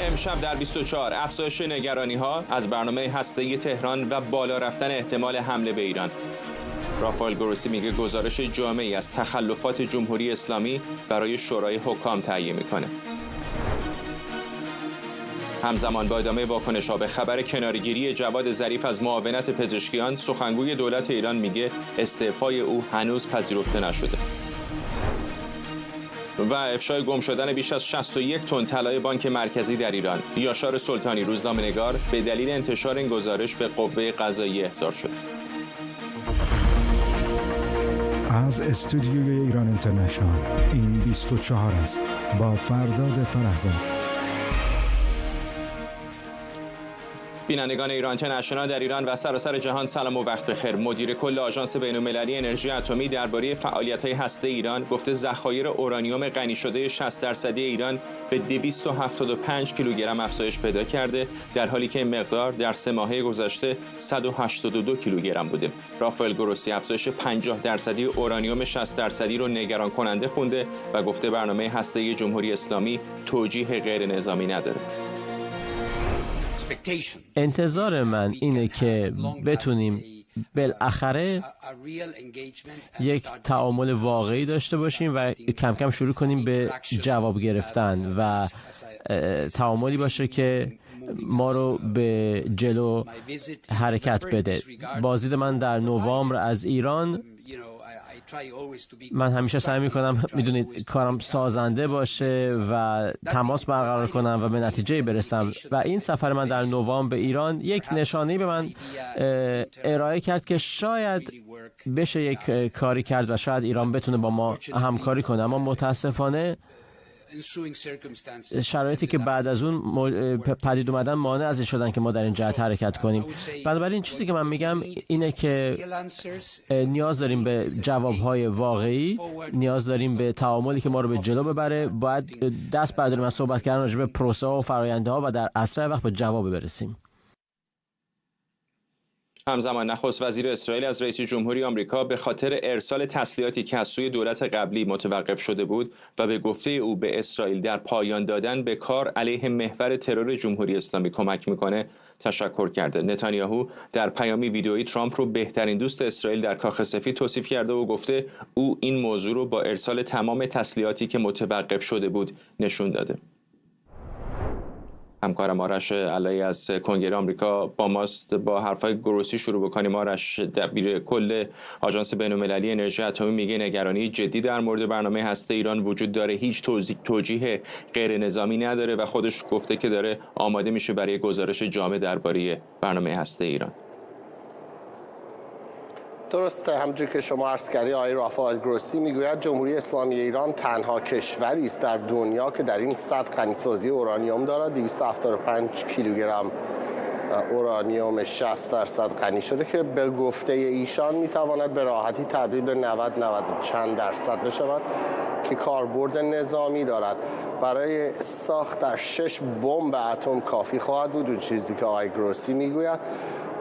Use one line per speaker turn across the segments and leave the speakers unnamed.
امشب در 24 افزایش نگرانی‌ها از برنامه هسته‌ای تهران و بالا رفتن احتمال حمله به ایران. رافائل گروسی میگه گزارش جامعی از تخلفات جمهوری اسلامی برای شورای حکام تهیه میکنه. همزمان با ادامه واکنش‌ها به خبر کناره‌گیری جواد ظریف از معاونت پزشکیان، سخنگوی دولت ایران میگه استعفای او هنوز پذیرفته نشده. و افشای گم شدن بیش از 61 تن طلای بانک مرکزی در ایران. یاشار سلطانی روزنامه‌نگار به دلیل انتشار این گزارش به قوه قضاییه احضار شد.
از استودیوی ایران اینترنشنال این 24 است با فرداد فرهزاد.
بینندگان ایران اینترنشنال در ایران و سراسر جهان سلام و وقت بخیر. مدیر کل آژانس بین‌المللی انرژی اتمی درباره فعالیت‌های هسته ایران گفته ذخایر اورانیوم غنی شده 60% ایران به 275 کیلوگرم افزایش پیدا کرده، در حالی که این مقدار در 3 ماهه گذشته 182 کیلوگرم بوده. رافائل گروسی افزایش 50% اورانیوم 60% رو نگران کننده خونده و گفته برنامه هسته‌ای جمهوری اسلامی توجیه غیر نظامی نداره.
انتظار من اینه که بتونیم بالاخره یک تعامل واقعی داشته باشیم و کم کم شروع کنیم به جواب گرفتن و تعاملی باشه که ما رو به جلو حرکت بده. بازدید من در نوامبر از ایران، من همیشه سعی میکنم میدونید کارم سازنده باشه و تماس برقرار کنم و به نتیجه برسم و این سفر من در نوامبر به ایران یک نشانه‌ای به من ارائه کرد که شاید بشه یک کاری کرد و شاید ایران بتونه با ما همکاری کنه، اما متاسفانه شرایطی که بعد از اون پدید اومدن مانع از این شدن که ما در این جهت حرکت کنیم. بنابراین چیزی که من میگم اینه که نیاز داریم به جوابهای واقعی، نیاز داریم به تعاملی که ما رو به جلو ببره. باید دست برداریم از صحبت کردن راجع به پروسه ها و فرآیندها و در اسرع وقت به جواب برسیم.
همزمان نخست وزیر اسرائیل از رئیس جمهوری آمریکا به خاطر ارسال تسلیحاتی که از سوی دولت قبلی متوقف شده بود و به گفته او به اسرائیل در پایان دادن به کار علیه محور ترور جمهوری اسلامی کمک میکنه تشکر کرده. نتانیاهو در پیامی ویدئویی ترامپ رو بهترین دوست اسرائیل در کاخ سفید توصیف کرده و گفته او این موضوع رو با ارسال تمام تسلیحاتی که متوقف شده بود نشون داده. همکارم آرش علایی از کنگره آمریکا با ماست. با حرفای گروسی شروع بکنیم. آرش، دبیر کل آژانس بین‌المللی انرژی اتمی میگه نگرانی جدی در مورد برنامه هسته ایران وجود داره، هیچ توجیه غیر نظامی نداره و خودش گفته که داره آماده میشه برای گزارش جامع درباره برنامه هسته ایران.
درسته، همونجور که شما عرض کردید آقای رافائل گروسی میگوید جمهوری اسلامی ایران تنها کشوری است در دنیا که در این سطح غنیسازی اورانیوم دارد. 275 کیلوگرم اورانیوم 60% غنی شده که به گفته ایشان میتواند به راحتی تبدیل به 90 چند درصد بشود که کاربرد نظامی دارد. برای ساخت در 6 بمب اتم کافی خواهد بود. اون چیزی که آقای گروسی میگوید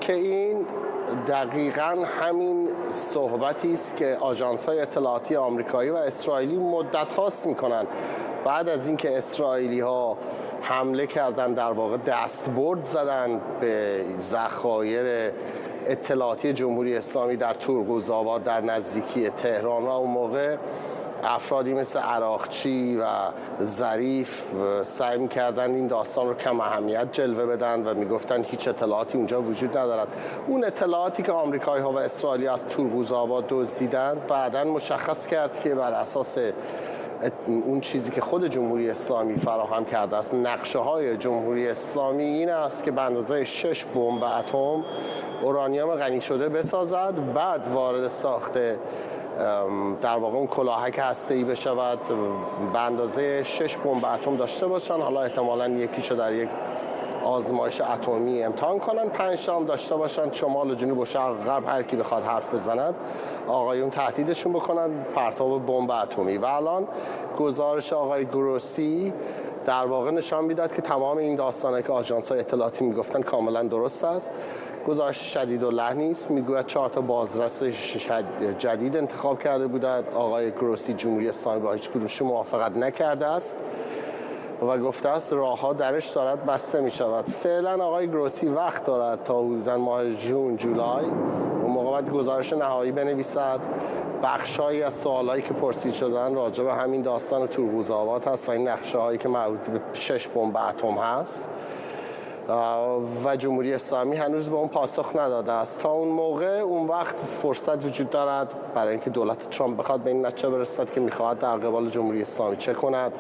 که این دقیقاً همین صحبتی است که آژانس‌های اطلاعاتی آمریکایی و اسرائیلی مدت هاست میکنن. بعد از اینکه اسرائیلی‌ها حمله کردن، در واقع دستبرد زدن به ذخایر اطلاعاتی جمهوری اسلامی در تورغوزآباد در نزدیکی تهران و اون موقع افرادی مثل عراقچی و ظریف سعی می‌کردن این داستان رو کم اهمیت جلوه بدن و میگفتن هیچ اطلاعاتی اونجا وجود ندارد. اون اطلاعاتی که آمریکایی‌ها و اسرائیلی از تورغوزآباد دزدیدند بعداً مشخص کرد که بر اساس اون چیزی که خود جمهوری اسلامی فراهم کرده است، نقشه‌های جمهوری اسلامی این است که به اندازه 6 بمب اتم اورانیوم غنی شده بسازد، بعد وارد ساخت در واقع اون کلاهک هسته‌ای بشود، به اندازه 6 بمب اتم داشته باشن. حالا احتمالاً یکیشو در یک آزمایش اتمی امتحان کنن، 5 تا هم داشته باشن، شمال و جنوب و شرق و غرب هر کی بخواد حرف بزند آقایون تهدیدشون بکنن پرتاب بمب اتمی. و الان گزارش آقای گروسی در واقع نشان میداد که تمام این داستانه که آژانس‌های اطلاعاتی میگفتن کاملا درست است. گزارش شدید و لحنی است. میگوید 4 تا بازرس جدید انتخاب کرده بودند. آقای گروسی جمهوری اسلامی با هیچ کدومش موافقت نکرده است و گفته است راه‌ها درش دارد بسته می شود. فعلا آقای گروسی وقت دارد تا حدوداً ماه جون جولای اون موقع باید گزارش نهایی بنویسد. بخش‌هایی از سوالایی که پرسید شدن راجع به همین داستان تورغوزآباد هست و این نقشه‌هایی که مربوط به 6 بمب اتم هست و جمهوری اسلامی هنوز به اون پاسخ نداده است. تا اون موقع اون وقت فرصت وجود دارد برای اینکه دولت ترامپ بخواد به این نتیجه برسد که می‌خواهد در قبال جمهوری اسلامی چه کند،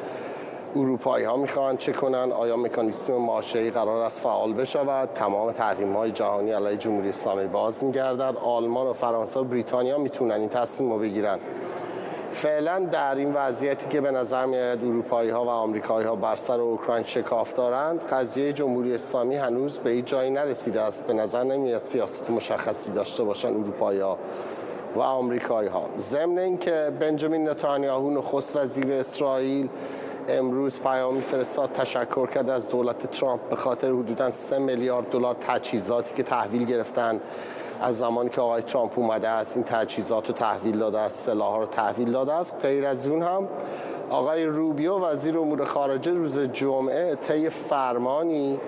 اروپایی‌ها می‌خواهند چه کنند، آیا مکانیزم ماشه قرار است فعال بشود، تمام تحریم‌های جهانی علیه جمهوری اسلامی باز می‌گردد، آلمان و فرانسه و بریتانیا میتونن این تصمیم رو بگیرن. فعلا در این وضعیتی که به نظر میاد اروپایی‌ها و آمریکایی‌ها بر سر اوکراین شکاف دارند، قضیه جمهوری اسلامی هنوز به هیچ جایی نرسیده است. به نظر نمیاد سیاست مشخصی داشته باشن اروپایی‌ها و آمریکایی‌ها. ضمن اینکه بنجامین نتانیاهو نخست وزیر اسرائیل امروز پیامی فرستاد تشکر کرد از دولت ترامپ به خاطر حدوداً 3 میلیارد دلار تجهیزاتی که تحویل گرفتن از زمانی که آقای ترامپ اومده است. این تجهیزات رو تحویل داده است، سلاح‌ها رو تحویل داده است. غیر از اون هم آقای روبیو وزیر امور خارجه روز جمعه طی فرمانی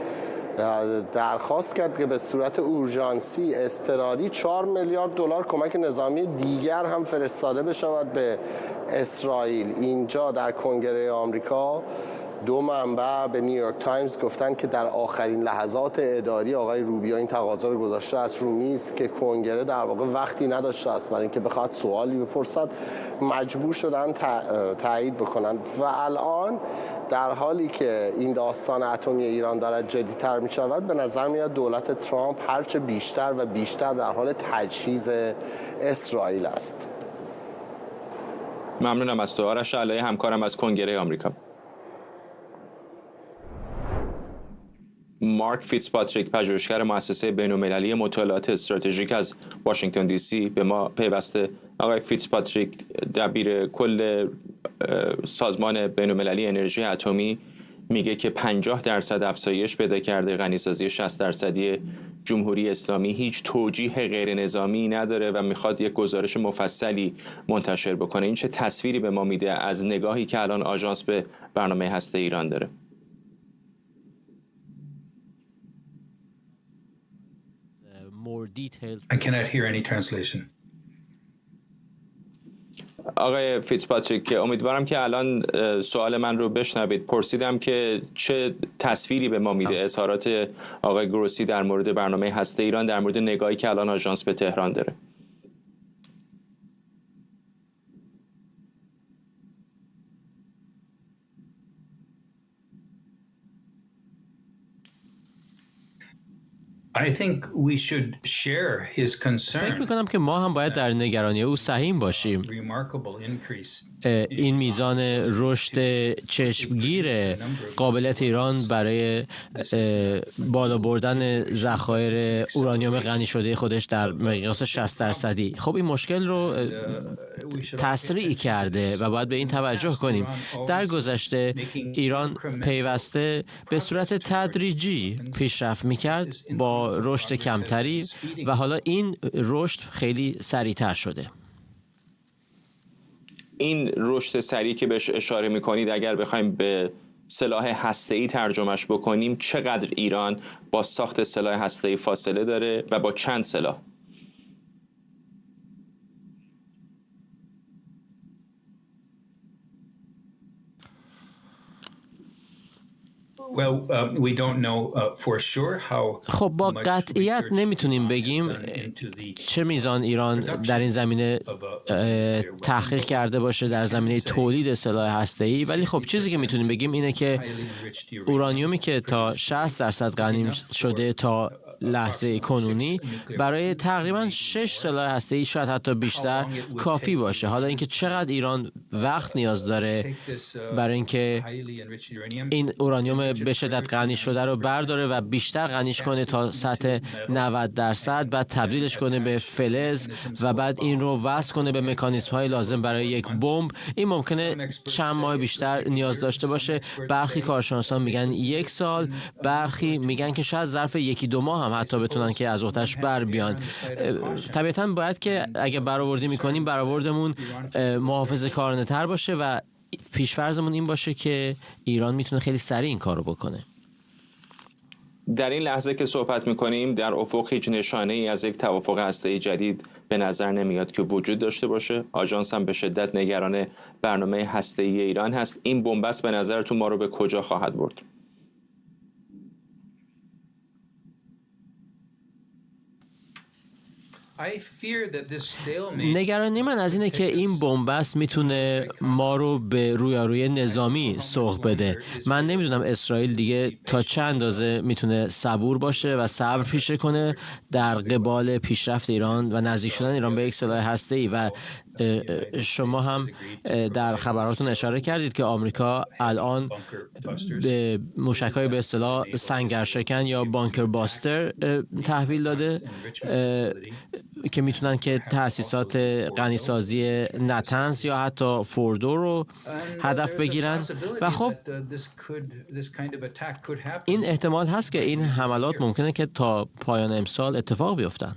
درخواست کرد که به صورت اورژانسی اضطراری 4 میلیارد دلار کمک نظامی دیگر هم فرستاده بشود به اسرائیل. اینجا در کنگره آمریکا دو منبع به نیویورک تایمز گفتن که در آخرین لحظات اداری آقای روبیو این تقاضا رو گذاشته است رو میز که کنگره در واقع وقتی نداشته است برای اینکه بخواد سوالی بپرسد، مجبور شدن تایید بکنن. و الان در حالی که این داستان اتمی ایران دارد جدی‌تر می شود، به نظر میاد دولت ترامپ هرچه بیشتر و بیشتر در حال تجهیز اسرائیل است.
ممنونم از تو آرش علایی، همکارم از کنگره آمریکا. مارک فیتزپاتریک، پژوهشگر مؤسسه بین‌المللی مطالعات استراتژیک از واشنگتن دی سی به ما پیوسته. آقای فیتزپاتریک، دبیر کل سازمان بین‌المللی انرژی اتمی، میگه که 50% افزایش پیدا کرده غنیسازی 60% جمهوری اسلامی هیچ توجیه غیر نظامی نداره و میخواد یک گزارش مفصلی منتشر بکنه. این چه تصویری به ما میده از نگاهی که الان آژانس به برنامه هسته ایران داره؟
I cannot hear any translation.
آقای فیتزپاتریک، امیدوارم که الان سوال من رو بشنوید. پرسیدم که چه تصویری به ما میده اظهارات آقای گروسی در مورد برنامه هسته ایران، در مورد نگاهی که الان آژانس به تهران داره.
I think we should share his concern.
فکر می‌کنم که ما هم باید در نگرانی او سهیم باشیم.
Remarkable increase.
این میزان رشد چشمگیر قابلیت ایران برای بالا بردن ذخایر اورانیوم غنی شده خودش در مقیاس 60%. خب این مشکل رو تسریع کرده و باید به این توجه کنیم. در گذشته ایران پیوسته به صورت تدریجی پیشرفت می‌کرد با رشد کمتری و حالا این رشد خیلی سریع‌تر شده.
این رشد سریعی که بهش اشاره میکنید اگر بخوایم به سلاح هسته‌ای ترجمهش بکنیم، چقدر ایران با ساخت سلاح هسته‌ای فاصله داره و با چند سلاح؟
خب با قطعیت نمیتونیم بگیم چه میزان ایران در این زمینه تحقیق کرده باشه در زمینه تولید سلاح هسته‌ای، ولی خب چیزی که میتونیم بگیم اینه که اورانیومی که تا 60% غنی شده تا لحظه کنونی برای تقریبا 6 سلاح هسته‌ای شاید حتی بیشتر کافی باشه. حالا اینکه چقدر ایران وقت نیاز داره برای اینکه این اورانیوم به شدت غنی شده رو برداره و بیشتر غنیش کنه تا سطح 90%، بعد تبدیلش کنه به فلز و بعد این رو وصل کنه به مکانیزم‌های لازم برای یک بمب، این ممکنه چند ماه بیشتر نیاز داشته باشه. برخی کارشناسان میگن 1 سال، برخی میگن که شاید ظرف 1-2 ماه هم حتی بتونن که از آتش بر بیان. طبیعتاً باید که اگه برآوردی میکنیم برآوردمون محافظه‌کارانه تر باشه و پیشفرضمون این باشه که ایران میتونه خیلی سریع این کارو بکنه.
در این لحظه که صحبت میکنیم در افق هیچ نشانه ای از یک توافق هسته‌ای جدید به نظر نمیاد که وجود داشته باشه. آژانس هم به شدت نگران برنامه هسته‌ای ایران هست. این بنبست به نظرتون ما رو به کجا خواهد برد؟
نگرانی من از اینه که این بنبست میتونه ما رو به رویارویی نظامی سوق بده. من نمیدونم اسرائیل دیگه تا چه اندازه میتونه صبور باشه و صبر پیشه کنه در قبال پیشرفت ایران و نزدیک شدن ایران به یک سلاح هسته‌ای. و شما هم در خبراتون اشاره کردید که آمریکا الان به موشک‌های به اصطلاح سنگرشکن یا بانکر باستر تحویل داده که میتونن که تأسیسات غنیسازی نتنز یا حتی فوردو رو هدف بگیرن. و خب این احتمال هست که این حملات ممکنه که تا پایان امسال اتفاق بیفتن.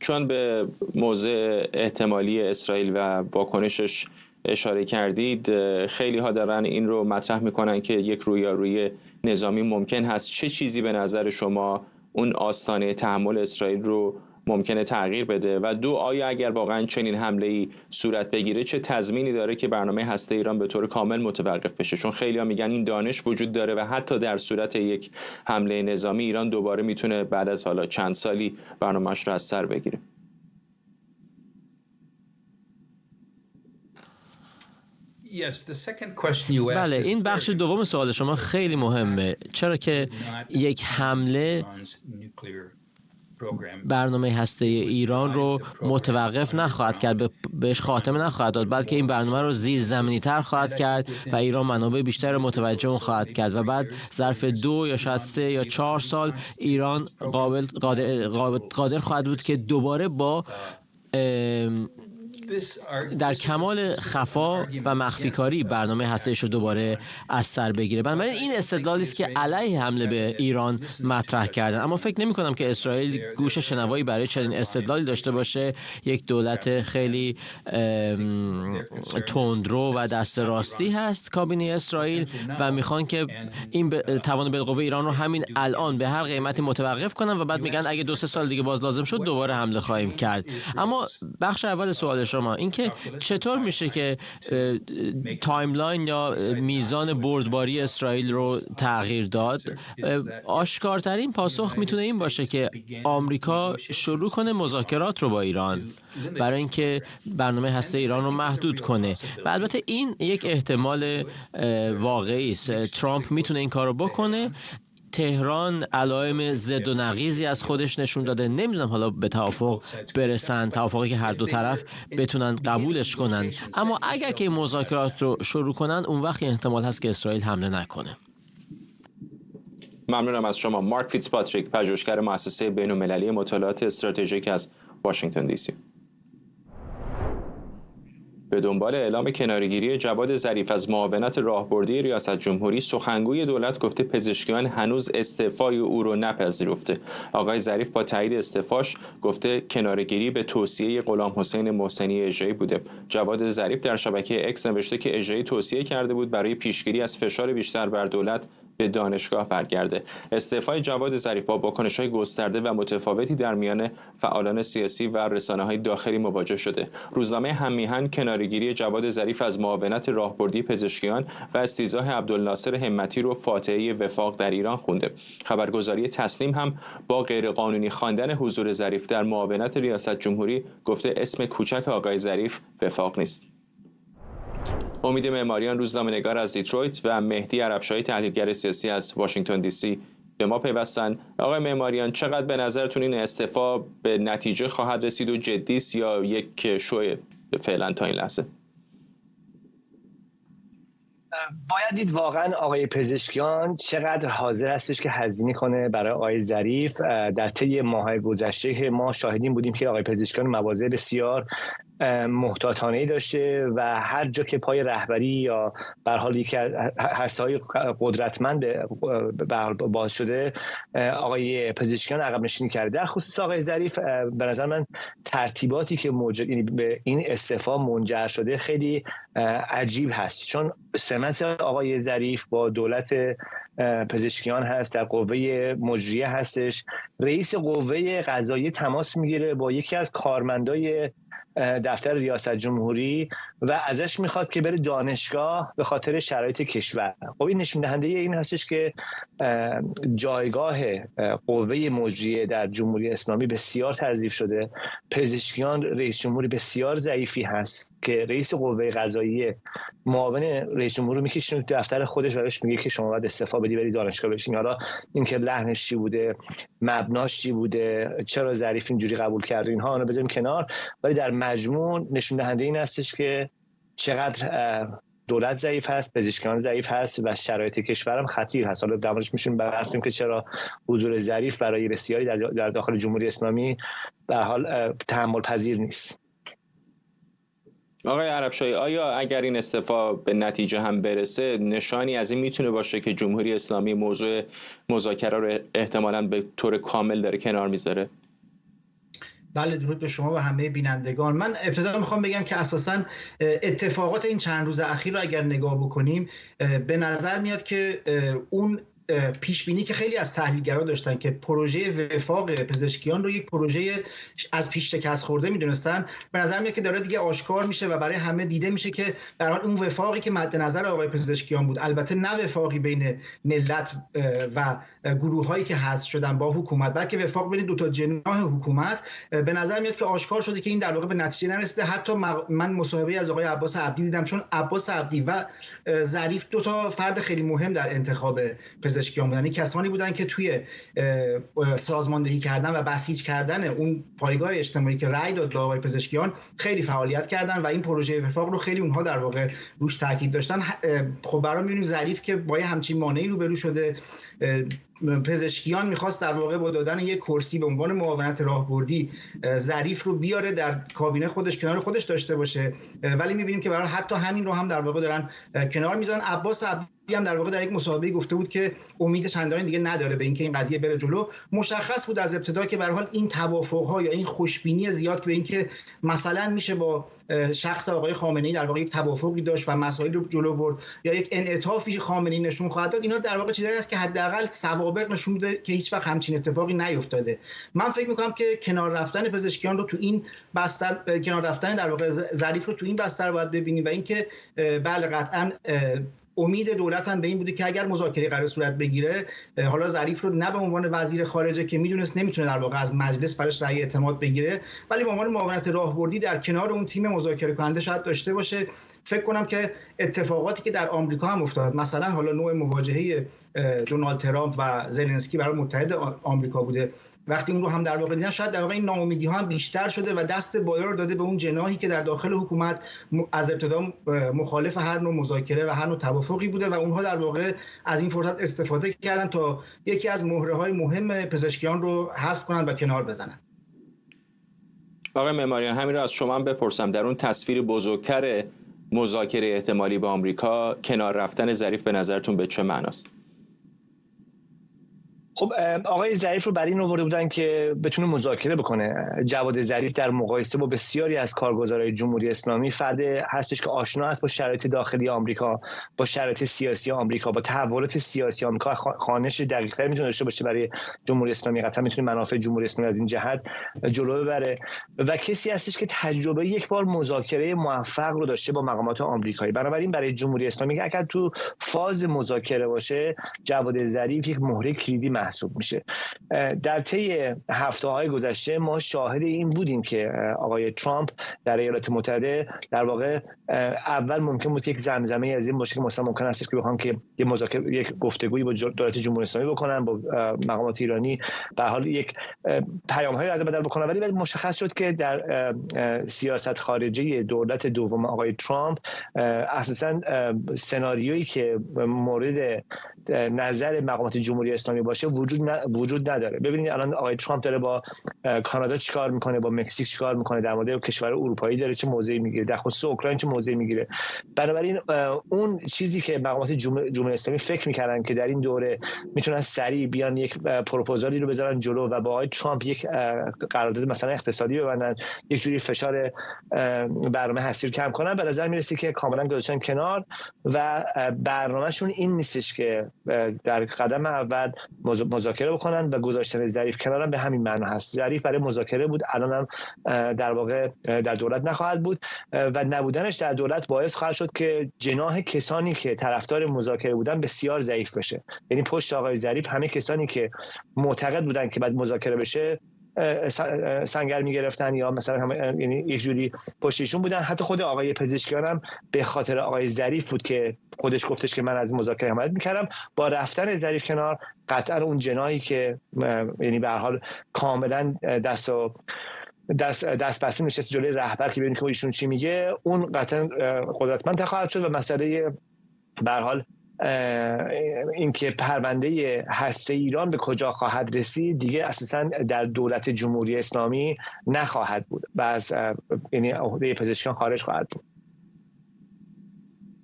چون به موضع احتمالی اسرائیل و واکنشش اشاره کردید، خیلی ها دارن این رو مطرح میکنن که یک رویارویی نظامی ممکن هست. چه چیزی به نظر شما اون آستانه تحمل اسرائیل رو ممکنه تغییر بده؟ و دو، آیا اگر واقعا چنین حمله‌ای صورت بگیره چه تضمینی داره که برنامه هسته ایران به طور کامل متوقف بشه؟ چون خیلی‌ها میگن این دانش وجود داره و حتی در صورت یک حمله نظامی ایران دوباره میتونه بعد از حالا چند سالی برنامه‌اش رو از سر بگیره.
بله، این بخش دوم سوال شما خیلی مهمه، چرا که یک حمله برنامه هسته ایران رو متوقف نخواهد کرد، بهش خاتمه نخواهد داد، بلکه این برنامه رو زیرزمینی تر خواهد کرد و ایران منابع بیشتر رو متوجه اون خواهد کرد و بعد ظرف 2 یا شاید 3 یا 4 سال ایران قادر خواهد بود که دوباره با در کمال خفا و مخفی کاری برنامه هسته‌ایش رو دوباره از سر بگیره. بنابراین این استدلالی است که علیه حمله به ایران مطرح کردن، اما فکر نمی کنم که اسرائیل گوش شنوایی برای چنین استدلالی داشته باشه. یک دولت خیلی تندرو و دست راستی هست کابینه اسرائیل و میخوان که این توان بالقوه ایران رو همین الان به هر قیمتی متوقف کنن و بعد میگن اگه 2-3 سال دیگه باز لازم شد دوباره حمله خواهیم کرد. اما بخش اول سوال شما این که چطور میشه که تایملاین یا میزان بردباری اسرائیل رو تغییر داد؟ آشکارترین پاسخ میتونه این باشه که آمریکا شروع کنه مذاکرات رو با ایران برای اینکه برنامه هسته ایران رو محدود کنه و البته این یک احتمال واقعی است. ترامپ میتونه این کار رو بکنه. تهران علائم ضد و نقیضی از خودش نشون داده. نمیدونم حالا به توافق برسن، توافقی که هر دو طرف بتونن قبولش کنن، اما اگر که این مذاکرات رو شروع کنن اون وقت احتمال هست که اسرائیل حمله نکنه.
ممنونم از شما. مارک فیتزپاتریک، پژوهشگر مؤسسه بین‌المللی مطالعات استراتژیک از واشنگتن دی سی. به دنبال اعلام کناره‌گیری جواد ظریف از معاونت راهبردی ریاست جمهوری، سخنگوی دولت گفته پزشکیان هنوز استعفای او رو نپذیرفته. آقای ظریف با تایید استعفاش گفته کناره‌گیری به توصیه غلامحسین محسنی اژه‌ای بوده. جواد ظریف در شبکه اکس نوشته که اژه‌ای توصیه کرده بود برای پیشگیری از فشار بیشتر بر دولت به دانشگاه برگرده. استعفای جواد ظریف با واکنش‌های گسترده و متفاوتی در میان فعالان سیاسی و رسانه‌های داخلی مواجه شده. روزنامه هم‌میهن کناره‌گیری جواد ظریف از معاونت راهبردی پزشکیان و استیضاح عبدالناصر همتی رو فاتحه وفاق در ایران خونده. خبرگزاری تسنیم هم با غیرقانونی خواندن حضور ظریف در معاونت ریاست جمهوری گفته اسم کوچک آقای ظریف وفاق نیست. امید معماریان، روزنامه‌نگار از دیترویت، و مهدی عربشاهی، تحلیلگر سیاسی از واشنگتن دی سی به ما پیوستن. آقای معماریان، چقدر به نظرتون این استعفا به نتیجه خواهد رسید و جدی است یا یک شو فعلا تا این لحظه؟
باید دید واقعا آقای پزشکیان چقدر حاضر هستش که هزینه کنه برای آقای ظریف. در طی ماه‌های گذشته ما شاهدین بودیم که آقای پزشکیان مواضع بسیار محتاطانه‌ای داشته و هر جا که پای رهبری یا به هر حال یکی از هسته‌های قدرتمند به حال باز شده، آقای پزشکیان عقب نشینی کرده. در خصوص آقای ظریف به نظر من ترتیباتی که یعنی به این استعفا منجر شده خیلی عجیب هست، چون سمت آقای ظریف با دولت پزشکیان هست، در قوه مجریه هستش. رئیس قوه قضاییه تماس میگیره با یکی از کارمندای دفتر ریاست جمهوری و ازش میخواد که بره دانشگاه به خاطر شرایط کشور. خب این نشون دهنده این هستش که جایگاه قوه مجریه در جمهوری اسلامی بسیار تضعیف شده. پزشکیان رئیس جمهوری بسیار ضعیفی هست که رئیس قوه قضاییه معاون رئیس جمهور رو میکشونه تو دفتر خودش و بهش میگه که شما باید استعفا بدی بری دانشگاه بشین. حالا اینکه لحنش چی بوده، مبناش چی بوده، چرا ظریف اینجوری قبول کرد، اینها اونو بذاریم کنار، ولی در مجموع نشون دهنده این هستش که چقدر دولت ضعیف هست، پزشکیان ضعیف هست و شرایط کشورم خطیر هست. حالا درمونش میشیم بحث کنیم که چرا حضور ظریف برای بسیاری در داخل جمهوری اسلامی به حال تحمل پذیر نیست.
آقای عربشاهی، آیا اگر این استعفا به نتیجه هم برسه نشانی از این میتونه باشه که جمهوری اسلامی موضوع مذاکره رو احتمالاً به طور کامل داره کنار میذاره؟
بله، درود به شما و همه بینندگان. من ابتدا میخوام بگم که اساساً اتفاقات این چند روز اخیر رو اگر نگاه بکنیم به نظر میاد که اون پیش بینی که خیلی از تحلیلگرا داشتن که پروژه وفاق پزشکیان رو یک پروژه از پیش شکست خورده میدونستن، به نظر میاد که داره دیگه آشکار میشه و برای همه دیده میشه که در حال اون وفاقی که مد نظر آقای پزشکیان بود، البته نه وفاقی بین ملت و گروهایی که حذف شدن با حکومت، بلکه وفاق بین دو تا جناح حکومت، به نظر میاد که آشکار شده که این در واقع به نتیجه نرسیده. حتی من مصاحبه از آقای عباس عبدی دیدم، چون عباس عبدی و ظریف دو تا فرد خیلی مهم در انتخاب پزشکیان بودن. کسانی بودن که توی سازماندهی کردن و بسیج کردن اون پایگاه اجتماعی که رأی داد به آقای پزشکیان خیلی فعالیت کردن و این پروژه وفاق رو خیلی اونها در واقع روش تاکید داشتن. خب برام می‌بینیم ظریف که با همچین مانعی روبرو شده، پزشکیان میخواست در واقع با دادن یک کرسی به عنوان معاونت راهبردی ظریف رو بیاره در کابینه خودش، کنار خودش داشته باشه، ولی میبینیم که برای حتی همین رو هم در واقع دارن کنار میذارن. عباس عبدی هم در واقع در یک مصاحبه گفته بود که امید چندانی دیگه نداره به اینکه این قضیه بره جلو. مشخص بود از ابتدا که به هر حال این توافق‌ها یا این خوشبینی زیاد به اینکه مثلا میشه با شخص آقای خامنه‌ای در واقع یک توافقی داشت و مسائل رو جلو برد یا یک انعطافی خامنه‌ای نشون خواهد داد، اینا در واقع چیزایی است که حداقل سوابق نشون میده که هیچ وقت همچین اتفاقی نیفتاده. من فکر می‌کنم که کنار رفتن پزشکیان رو تو این بستر، کنار رفتن در واقع ظریف رو تو این بستر باید ببینیم و اینکه بله قطعاً امید دولت هم به این بوده که اگر مذاکره قرار صورت بگیره، حالا ظریف رو نه به عنوان وزیر خارجه که میدونست نمیتونه در واقع از مجلس براش رأی اعتماد بگیره، ولی به عنوان معاونت راهبردی در کنار اون تیم مذاکره کننده شاید داشته باشه. فکر کنم که اتفاقاتی که در آمریکا هم افتاد، مثلا حالا نوع مواجهه دونالد ترامپ و زلنسکی برای متحد آمریکا بوده، وقتی اون رو هم در واقع دیدن، شاید در واقع این ناامیدی ها هم بیشتر شده و دست بالا رو داده به اون جناحی که در داخل حکومت از ابتدا مخالف هر نوع مذاکره و هر نوع توافقی بوده و اونها در واقع از این فرصت استفاده کردن تا یکی از مهره‌های مهم پزشکیان رو حذف کنن و کنار بزنن.
آقای معماریان، همین رو از شما هم بپرسم، در اون تصویر بزرگتر مذاکره احتمالی با آمریکا کنار رفتن ظریف به نظرتون به چه معناست؟
خب آقای ظریف رو برای این آورده بودن که بتونه مذاکره بکنه. جواد ظریف در مقایسه با بسیاری از کارگزارای جمهوری اسلامی فرد هستش که آشنا است با شرایط داخلی آمریکا، با شرایط سیاسی آمریکا، با تحولات سیاسی آمریکا. خوانش دقیق‌تری میتونه داشته باشه برای جمهوری اسلامی، قطعا میتونه منافع جمهوری اسلامی از این جهت جلو ببره و کسی هستش که تجربه یک بار مذاکره موفق رو داشته با مقامات آمریکایی. بنابراین برای جمهوری اسلامی اگر تو فاز مذاکره باشه، جواد ظریف یک مهره کلیدی محسوب میشه. در طی هفته‌های گذشته ما شاهد این بودیم که آقای ترامپ در ایالات متحده در واقع اول ممکن بود یک زمزمه از این باشه که مثلا ممکن است که بخوام که یک مذاکره، یک گفتگویی با دولت جمهوری اسلامی بکنن، با مقامات ایرانی به حال یک پیام‌های رد و بدل بکنن، ولی مشخص شد که در سیاست خارجی دولت دوم آقای ترامپ اساساً سناریویی که مورد نظر مقامات جمهوری اسلامی باشه وجود نداره. ببینید الان آقای ترامپ داره با کانادا چیکار میکنه، با مکزیک چیکار میکنه، در مورد کشور اروپایی داره چه موضعی میگیره، در خصوص اوکراین چه موضعی میگیره. بنابراین اون چیزی که مقامات جمهوری اسلامی فکر میکردن که در این دوره میتونن سریع بیان یک پروپوزالی رو بذارن جلو و با آقای ترامپ یک قرارداد مثلا اقتصادی ببندن، یک جوری فشار برنامه هستی رو کم کنن، به نظر میرسه که کاملا گذاشتن کنار و برنامهشون این نیستش که در قدم اول مذاکره بکنن و گذاشتن ظریف کنارم به همین معنا هست. ظریف برای مذاکره بود، الانم در واقع در دولت نخواهد بود و نبودنش در دولت باعث خواهد شد که جناح کسانی که طرفدار مذاکره بودن بسیار ضعیف بشه. یعنی پشت آقای ظریف همه کسانی که معتقد بودن که بعد مذاکره بشه سنگر میگرفتن یا مثلا یعنی یک جوری پشت ایشون بودن. حتی خود آقای پزشکیان هم به خاطر آقای ظریف بود که خودش گفتش که من از مذاکره حمایت میکردم. با رفتن ظریف کنار قطعا اون جناحی که یعنی به هر حال کاملا دست بسته نشست جلوی رهبر که ببینید که ایشون چی میگه، اون قطعا قدرتمند خواهد شد و مسئله به هر حال اینکه پرونده هسته ایران به کجا خواهد رسید دیگه اساساً در دولت جمهوری اسلامی نخواهد بود و از یعنی عهده پزشکان خارج خواهد بود.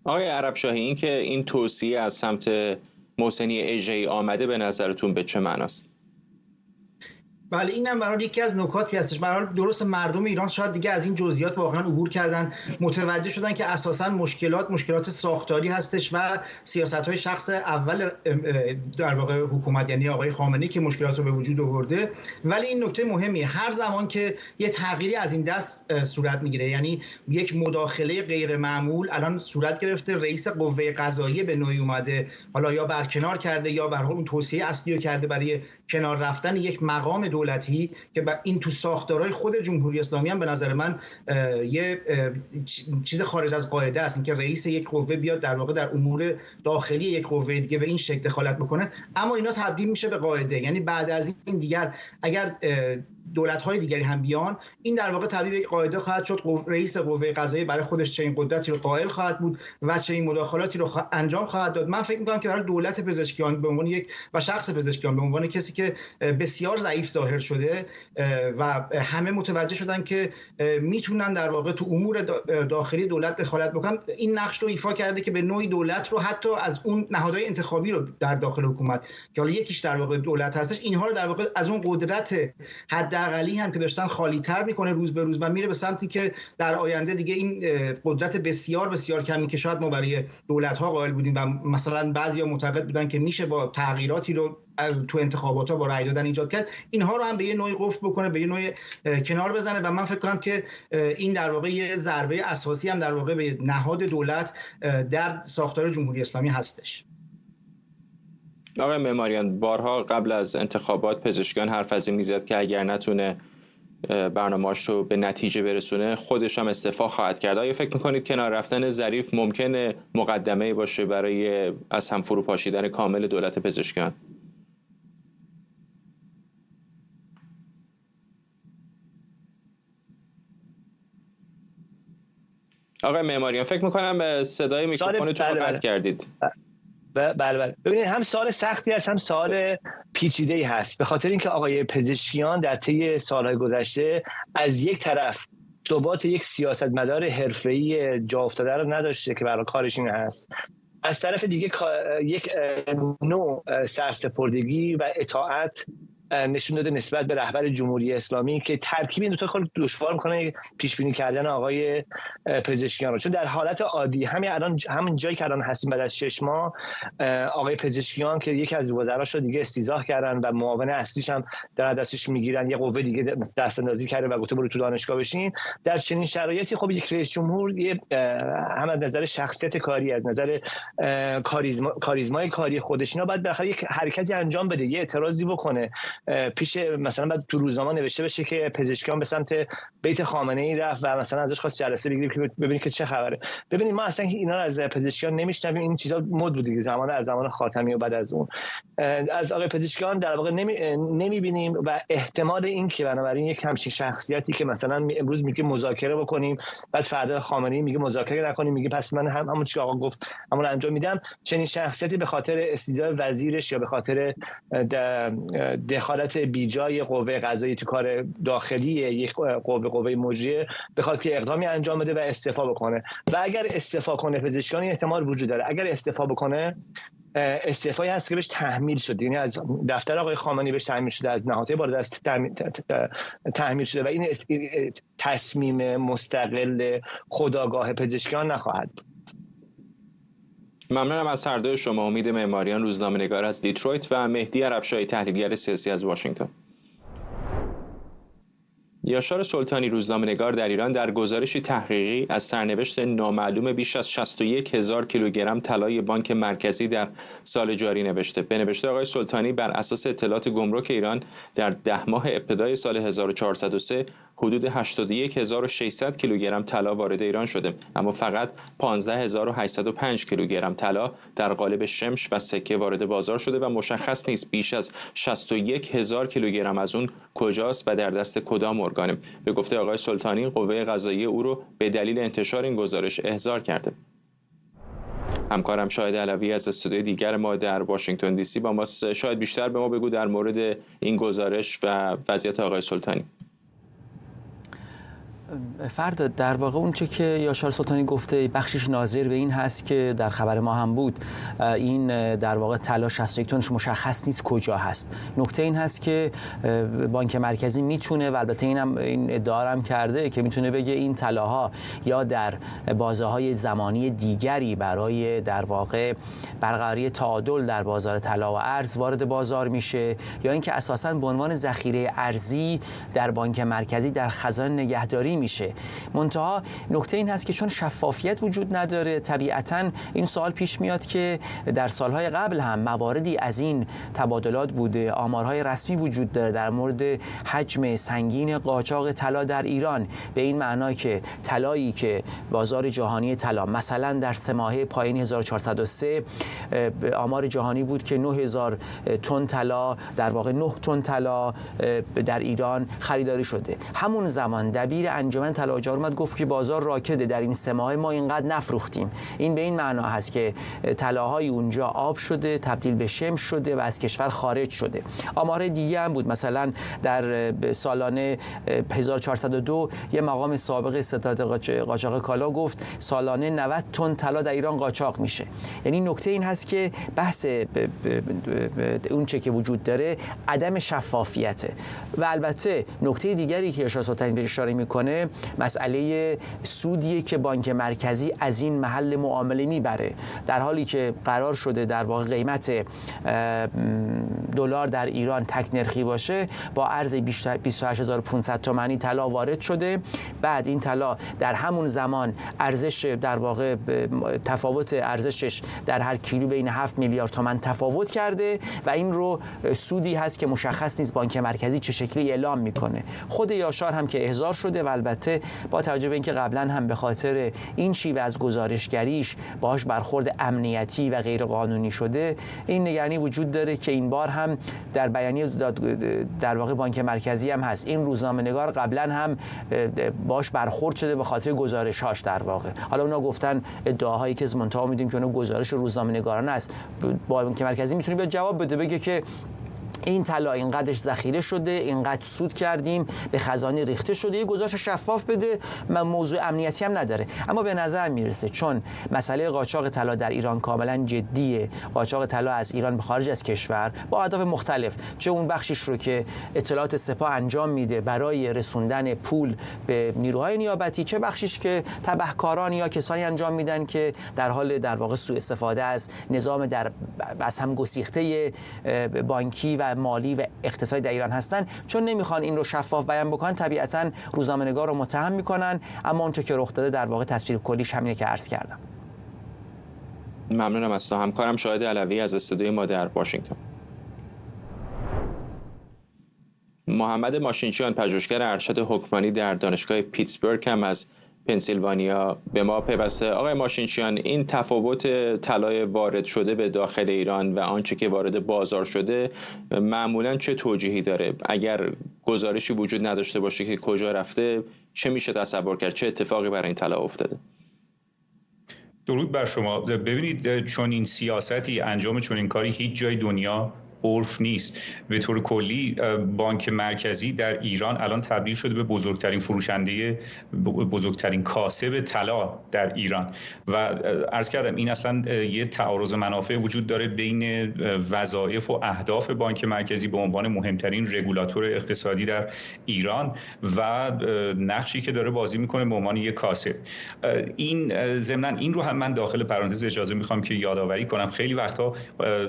آقای عربشاهی، این که این توصیه از سمت محسنی اژه‌ای آمده به نظرتون به چه معناست؟
بله، اینم برای یکی از نکاتی هستش. برای درست مردم ایران شاید دیگه از این جزئیات واقعا عبور کردن، متوجه شدن که اساساً مشکلات ساختاری هستش و سیاست‌های شخص اول در واقع حکومت یعنی آقای خامنه‌ای که مشکلات رو به وجود آورده. ولی این نکته مهمیه، هر زمان که یه تغییری از این دست صورت میگیره، یعنی یک مداخله غیر معمول الان صورت گرفته، رئیس قوه قضاییه به نوعی اومده، حالا یا برکنار کرده یا به هر حال اون توصیه اصلی رو کرده برای کنار رفتن یک مقام دولتی که این تو ساختارهای خود جمهوری اسلامی هم به نظر من یه چیز خارج از قاعده است، اینکه رئیس یک قوه بیاد در واقع در امور داخلی یک قوه دیگه به این شکل دخالت بکنه. اما اینا تبدیل میشه به قاعده، یعنی بعد از این دیگر اگر دولت‌های دیگری هم بیان، این در واقع تبدیل به یک قاعده خواهد شد. رئیس قوه قضاییه برای خودش چنین قدرتی رو قائل خواهد بود و چنین مداخلاتی رو انجام خواهد داد. من فکر می‌کنم که برای دولت پزشکیان به عنوان یک و شخص پزشکیان به عنوان کسی که بسیار ضعیف ظاهر شده و همه متوجه شدن که میتونن در واقع تو امور داخلی دولت دخالت بکنن، این نقش رو ایفا کرده که به نوعی دولت رو حتی از اون نهادهای انتخابی رو در داخل حکومت که حالا یکیش در واقع دولت هستش، اینها رو در واقع از اون قدرت حداقلی هم که داشتن خالی‌تر میکنه روز به روز و میره به سمتی که در آینده دیگه این قدرت بسیار بسیار کمی که شاید ما برای دولت‌ها قائل بودیم و مثلا بعضیا معتقد بودن که میشه با تغییراتی رو تو انتخابات‌ها با رأی دادن ایجاد کرد، اینها رو هم به یه نوعی قفل بکنه، به یه نوعی کنار بزنه و من فکر کنم که این در واقع یه ضربه اساسی هم در واقع به نهاد دولت در ساختار جمهوری اسلامی هستش.
آقای معماریان، بارها قبل از انتخابات پزشکیان حرف از این میزد که اگر نتونه برنامه‌اش رو به نتیجه برسونه خودش هم استعفا خواهد کرد. آیا فکر میکنید کنار رفتن ظریف ممکنه مقدمه‌ای باشه برای از هم فروپاشیدن کامل دولت پزشکیان؟ آقای معماریان، فکر میکنم صدای میکروفونتون رو قطع کردید.
بله. ببینید، هم سوال سختی است هم سوال پیچیده‌ای هست، به خاطر اینکه آقای پزشکیان در طی سالهای گذشته از یک طرف ثبات یک سیاستمدار حرفه‌ای جا افتاده رو نداشته که برای کارش این هست، از طرف دیگه یک نوع سرسپردگی و اطاعت نشون داده نسبت به رهبر جمهوری اسلامی که ترکیب این دو تا خیلی دشوار میکنه پیش بینی کردن آقای پزشکیان رو. چون در حالت عادی همین جایی که الان هستیم بعد از 6 ماه آقای پزشکیان که یکی از وزراش رو دیگه استیضاح کردن و معاون اصلیش هم در دستش میگیرن، یه قوه دیگه دست اندازی کرده و گفته برو تو دانشگاه بشین، در چنین شرایطی خب یک رئیس جمهور هم از نظر شخصیت کاری، از نظر کاریزمای کاری خودش اینا باید بالاخره یک حرکتی انجام بده، یه اعتراضی بکنه پیش مثلا بعد تو روزنامه نوشته بشه که پزشکیان به سمت بیت خامنه‌ای رفت و مثلا ازش خواست جلسه بگیریم که ببینید که چه خبره. ببینید ما اصلا اینا رو از پزشکیان نمیشنویم، این چیزا مد بود دیگه از زمان خاتمی و بعد از اون از آقای پزشکیان در واقع نمیبینیم و احتمال این که بنابراین یک همچین شخصیتی که مثلا امروز میگه مذاکره بکنیم بعد فردا خامنه‌ای میگه مذاکره نکنیم، میگه پس من همون چیزی آقا گفت همون انجام میدم، چنین شخصیتی به خاطر استیضاح وزیرش یا به خاطر دخالت بیجای قوه قضاییه تو کار داخلی یک قوه مجریه بخواد که اقدامی انجام بده و استعفا بکنه. و اگر استعفا کنه پزشکیان احتمال وجود داره اگر استعفا بکنه استعفایی هست که بهش تحمیل شده، یعنی از دفتر آقای خامنه‌ای بهش تحمیل شده، از نهادهای بالادست تحمیل شده و این تصمیم مستقل خودآگاه پزشکیان نخواهد بود.
ممنونم از هر دوی شما. امید معماریان، روزنامه‌نگار از دیترویت، و مهدی عربشاهی، تحلیلگر سیاسی از واشنگتن. یاشار سلطانی، روزنامه‌نگار در ایران، در گزارشی تحقیقی از سرنوشت نامعلوم بیش از 61,000 کیلوگرم طلای بانک مرکزی در سال جاری نوشته. به نوشته آقای سلطانی، بر اساس اطلاعات گمرک ایران در 10 ماه ابتدای سال 1403 حدود 81,600 کیلوگرم طلا وارد ایران شده، اما فقط 15,805 کیلوگرم طلا در قالب شمش و سکه وارد بازار شده و مشخص نیست بیش از 61,000 کیلوگرم از اون کجاست و در دست کدام ارگانه. به گفته آقای سلطانی، قوه قضاییه او رو به دلیل انتشار این گزارش احضار کرده. همکارم شاهد علوی از استودیوی دیگر ما در واشنگتن دی سی با ماست. شاید بیشتر به ما بگو در مورد این گزارش و وضعیت آقای سلطانی.
فرد در واقع اون چه که یاشار سلطانی گفته بخشش ناظر به این هست که در خبر ما هم بود، این در واقع طلا 61 تنش مشخص نیست کجا هست. نکته این هست که بانک مرکزی میتونه، و البته این ادعا هم کرده که میتونه بگه این طلاها یا در بازه‌های زمانی دیگری برای در واقع برقراری تعادل در بازار طلا و ارز وارد بازار میشه، یا اینکه اساساً به عنوان ذخیره ارزی در بانک مرکزی در خزانه نگهداری میشه. منتها نکته این هست که چون شفافیت وجود نداره، طبیعتاً این سوال پیش میاد که در سالهای قبل هم مواردی از این تبادلات بوده، آمارهای رسمی وجود داره در مورد حجم سنگین قاچاق طلا در ایران، به این معنا که طلایی که بازار جهانی طلا مثلا در 3 ماهه پایین 1403 آمار جهانی بود که 9,000 تن طلا، در واقع 9 تن طلا در ایران خریداری شده. همون زمان دبیر انجمن طلاجار اومد گفت که بازار راکده، در این 3 ماه ما اینقدر نفروختیم. این به این معنا هست که طلاهای اونجا آب شده، تبدیل به شمش شده و از کشور خارج شده. آمار دیگه هم بود، مثلا در سالانه 1402 یه مقام سابق ستاد قاچاق کالا گفت سالانه 90 تن طلا در ایران قاچاق میشه. یعنی نکته این هست که بحث اون چه که وجود داره عدم شفافیته. و البته نکته دیگری که یاشار سلطانی بهش اشاره میکنه مسئله سودیه که بانک مرکزی از این محل معامله میبره، در حالی که قرار شده در واقع قیمت دلار در ایران تک نرخی باشه، با ارز 28,500 تومانی طلا وارد شده. بعد این طلا در همون زمان ارزش در واقع تفاوت ارزشش در هر کیلو بین 7 میلیارد تومان تفاوت کرده و این رو سودی هست که مشخص نیست بانک مرکزی چه شکلی اعلام میکنه. خود یاشار هم که احضار شده و البته با توجه به اینکه قبلا هم به خاطر این شیوه از گزارشگریش باهاش برخورد امنیتی و غیر قانونی شده، این نگرانی وجود داره که این بار هم در بیانیه در واقع بانک مرکزی هم هست. این روزنامه‌نگار قبلا هم باهاش برخورد شده به خاطر گزارش‌هاش در واقع. حالا اونا گفتن ادعاهایی که از منتها میدیم که اونا گزارش روزنامه‌نگارانه است. بانک مرکزی میتونه بیاد جواب بده، بگه که این طلا اینقدرش ذخیره شده، اینقدر سود کردیم، به خزانه ریخته شده، یه گزارش شفاف بده. موضوع امنیتی هم نداره. اما به نظر میرسه چون مسئله قاچاق طلا در ایران کاملا جدیه، قاچاق طلا از ایران به خارج از کشور با اهداف مختلف، چه اون بخشش رو که اطلاعات سپاه انجام میده برای رسوندن پول به نیروهای نیابتی، چه بخشش که تبهکاران یا کسانی انجام میدن که در حال در واقع سوء استفاده از نظام از هم گسیخته بانکی و مالی و اقتصادی در ایران هستن. چون نمیخوان این رو شفاف بیان بکنن، طبیعتاً روزنامه‌نگار رو متهم میکنن. اما اون چه که رخ داده در واقع تصویر کلیش همینه که عرض کردم.
ممنونم از تو. همکارم شاهد علوی از استودیوی ما در واشنگتن. محمد ماشینچیان، پژوهشگر ارشد حکمرانی در دانشگاه پیتسبورگ هم از پنسیلوانیا به ما پیوسته. آقای ماشینچیان، این تفاوت طلای وارد شده به داخل ایران و آنچه که وارد بازار شده معمولاً چه توجیهی داره؟ اگر گزارشی وجود نداشته باشه که کجا رفته، چه میشه تصور کرد؟ چه اتفاقی برای این طلا افتاده؟
درود بر شما. ببینید، چون این سیاستی، انجام چون این کاری هیچ جای دنیا عرف نیست. به طور کلی بانک مرکزی در ایران الان تبدیل شده به بزرگترین فروشنده، بزرگترین کاسب طلا در ایران و عرض کردم این اصلا یه تعارض منافع وجود داره بین وظایف و اهداف بانک مرکزی به عنوان مهمترین رگولاتور اقتصادی در ایران و نقشی که داره بازی میکنه به عنوان یک کاسب. این ضمن این رو هم من داخل پرانتز اجازه میخوام که یادآوری کنم. خیلی وقتا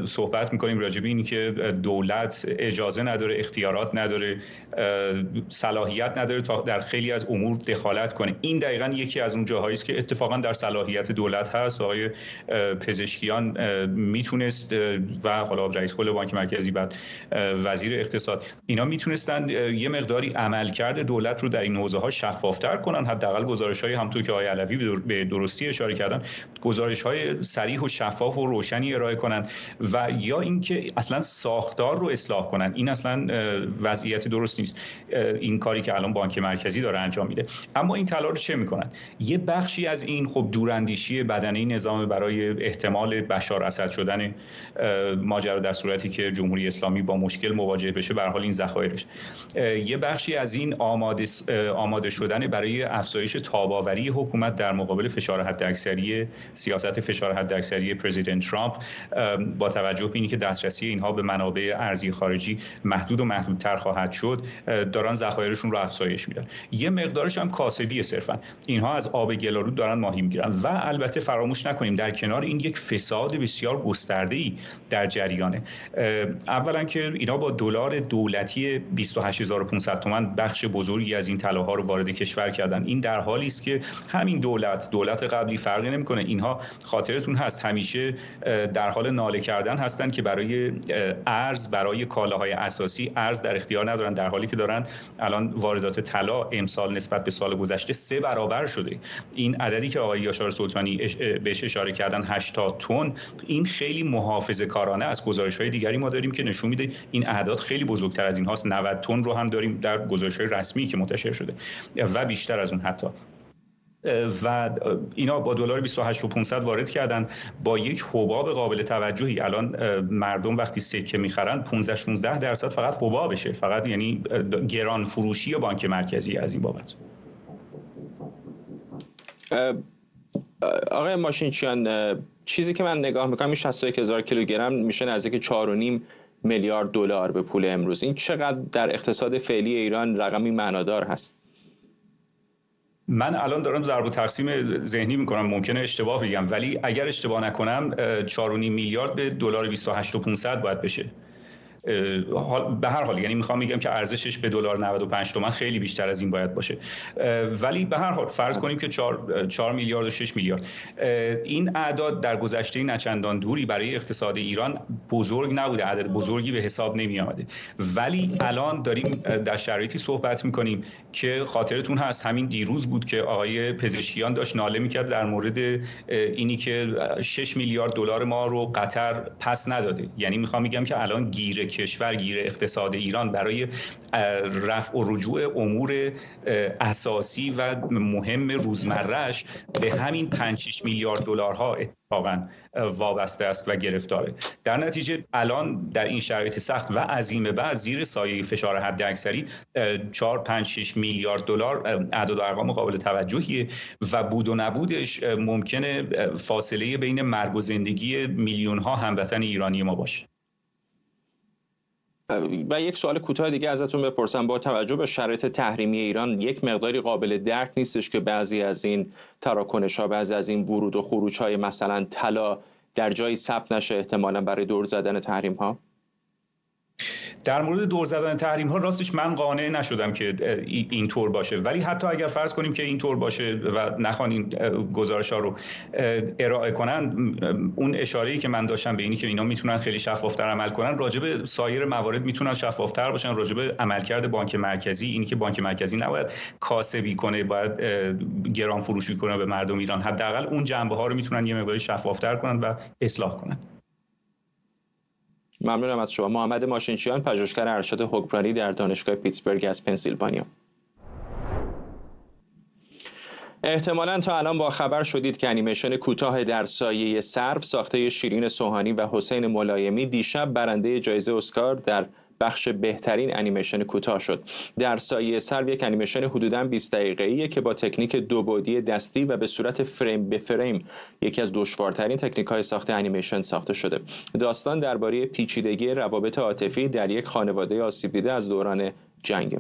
صحبت میکنیم راجع به اینی که دولت اجازه نداره، اختیارات نداره، صلاحیت نداره تا در خیلی از امور دخالت کنه. این دقیقاً یکی از اون جاهایی است که اتفاقاً در صلاحیت دولت هست. آقای پزشکیان میتونست و حالا رئیس کل بانک مرکزی، بعد وزیر اقتصاد، اینا میتونستن یه مقداری عملکرد دولت رو در این حوزه ها شفافتر کنن. حداقل گزارش‌های همونطور که آقای علوی به درستی اشاره کردن، گزارش‌های صریح و شفاف و روشنی ارائه کنن و یا اینکه اصلا ساختار رو اصلاح کنن. این اصلا وضعیت درست نیست، این کاری که الان بانک مرکزی داره انجام میده. اما این طلا رو چه میکنن؟ یه بخشی از این خب دوراندیشی بدنه نظام برای احتمال بشار اسد شدن ماجرا در صورتی که جمهوری اسلامی با مشکل مواجه بشه، به هر حال این ذخایرش. یه بخشی از این آماده شدن برای افزایش تاب‌آوری حکومت در مقابل فشار حداکثری، سیاست فشار حداکثری پرزیدنت ترامپ، با توجه به اینکه دسترسی اینها به منابع ارزی خارجی محدود و محدودتر خواهد شد، دارن ذخایرشون رو افزایش میدن. یه مقدارش هم کاسبی صرفا، اینها از آب گلارود دارن ماهی میگیرن. و البته فراموش نکنیم در کنار این یک فساد بسیار گسترده‌ای در جریانه. اولا که اینا با دلار دولتی 28500 تومان بخش بزرگی از این طلاها رو وارد کشور کردن. این در حالی است که همین دولت قبلی فرقی نمیکنه. اینها خاطرتون هست همیشه در حال ناله کردن هستن که برای ارز، برای کالاهای اساسی ارز در اختیار ندارن، در حالی که دارن الان واردات طلا امسال نسبت به سال گذشته 3 برابر شده. این عددی که آقای یاشار سلطانی بهش اشاره کردن 80 تن، این خیلی محافظه‌کارانه از گزارش‌های دیگری ما داریم که نشون میده این اعداد خیلی بزرگتر از این هاست. 90 تن رو هم داریم در گزارش‌های رسمی که منتشر شده و بیشتر از اون حتی. و اینا با دلار 28500 وارد کردن با یک حباب قابل توجهی. الان مردم وقتی سکه میخرن 15-16% فقط حبابشه، فقط یعنی گران فروشی بانک مرکزی از این بابت.
آقای ماشینچیان، چیزی که من نگاه میکنم این 61000 کیلوگرم میشه نزدیک 4.5 میلیارد دلار به پول امروز. این چقدر در اقتصاد فعلی ایران رقمی معنادار هست؟
من الان دارم ضرب و تقسیم ذهنی میکنم، ممکنه اشتباه بگم، ولی اگر اشتباه نکنم 4.5 میلیارد به دلار 28500 باید بشه. به هر حال یعنی میخوام بگم که ارزشش به دلار 95 تومان خیلی بیشتر از این باید باشه. ولی به هر حال فرض کنیم که 4 میلیارد و 6 میلیارد. این اعداد در گذشته نچندان دوری برای اقتصاد ایران بزرگ نبوده، عدد بزرگی به حساب نمی آمده. ولی الان داریم در شرایطی صحبت میکنیم که خاطرتون هست همین دیروز بود که آقای پزشکیان داشت ناله میکرد در مورد اینی که 6 میلیارد دلار ما رو قطر پس نداده. یعنی میخوام بگم که الان گیر اقتصاد ایران برای رفع و رجوع امور اساسی و مهم روزمره‌اش به همین 5-6 میلیارد دلارها اتفاقاً وابسته است و گرفتاره. در نتیجه الان در این شرایط سخت و عظیم بعد زیر سایه فشار حداکثری 4-5-6 میلیارد دلار اعداد و ارقام قابل توجهیه و بود و نبودش ممکنه فاصله بین مرگ و زندگی میلیون‌ها هموطن ایرانی ما باشه.
و یک سوال کوتاه دیگه ازتون بپرسم، با توجه به شرایط تحریمی ایران یک مقداری قابل درک نیستش که بعضی از این تراکنش‌ها، بعضی از این ورود و خروج‌های مثلا طلا در جایی ثبت نشه، احتمالاً برای دور زدن تحریم‌ها؟
در مورد دور زدن تحریم ها راستش من قانع نشدم که اینطور باشه، ولی حتی اگر فرض کنیم که اینطور باشه و نخوان این گزارش ها رو ارائه کنن، اون اشاره‌ای که من داشتم به اینی که اینا میتونن خیلی شفافتر عمل کنن، راجع به سایر موارد میتونن شفافتر باشن. راجع به عملکرد بانک مرکزی، اینی که بانک مرکزی نباید کاسبی کنه، باید گران فروشی کنه به مردم ایران، حداقل اون جنبه ها رو میتونن یه مقداری شفافتر کنن و اصلاح کنن.
ممنونم از شما. محمد ماشینچیان، پژوهشگر ارشد حکمرانی در دانشگاه پیتسبورگ از پنسیلوانیا. احتمالاً تا الان با خبر شدید که انیمیشن کوتاه در سایه سرو ساخته شیرین سوهانی و حسین ملایمی دیشب برنده جایزه اسکار در بخش بهترین انیمیشن کوتاه شد. در سایه سرو یک انیمیشن حدوداً 20 دقیقه‌ایه که با تکنیک دو بعدی دستی و به صورت فریم به فریم، یکی از دشوارترین تکنیک‌های ساخت انیمیشن ساخته شده. داستان درباره پیچیدگی روابط عاطفی در یک خانواده آسیب دیده از دوران جنگ.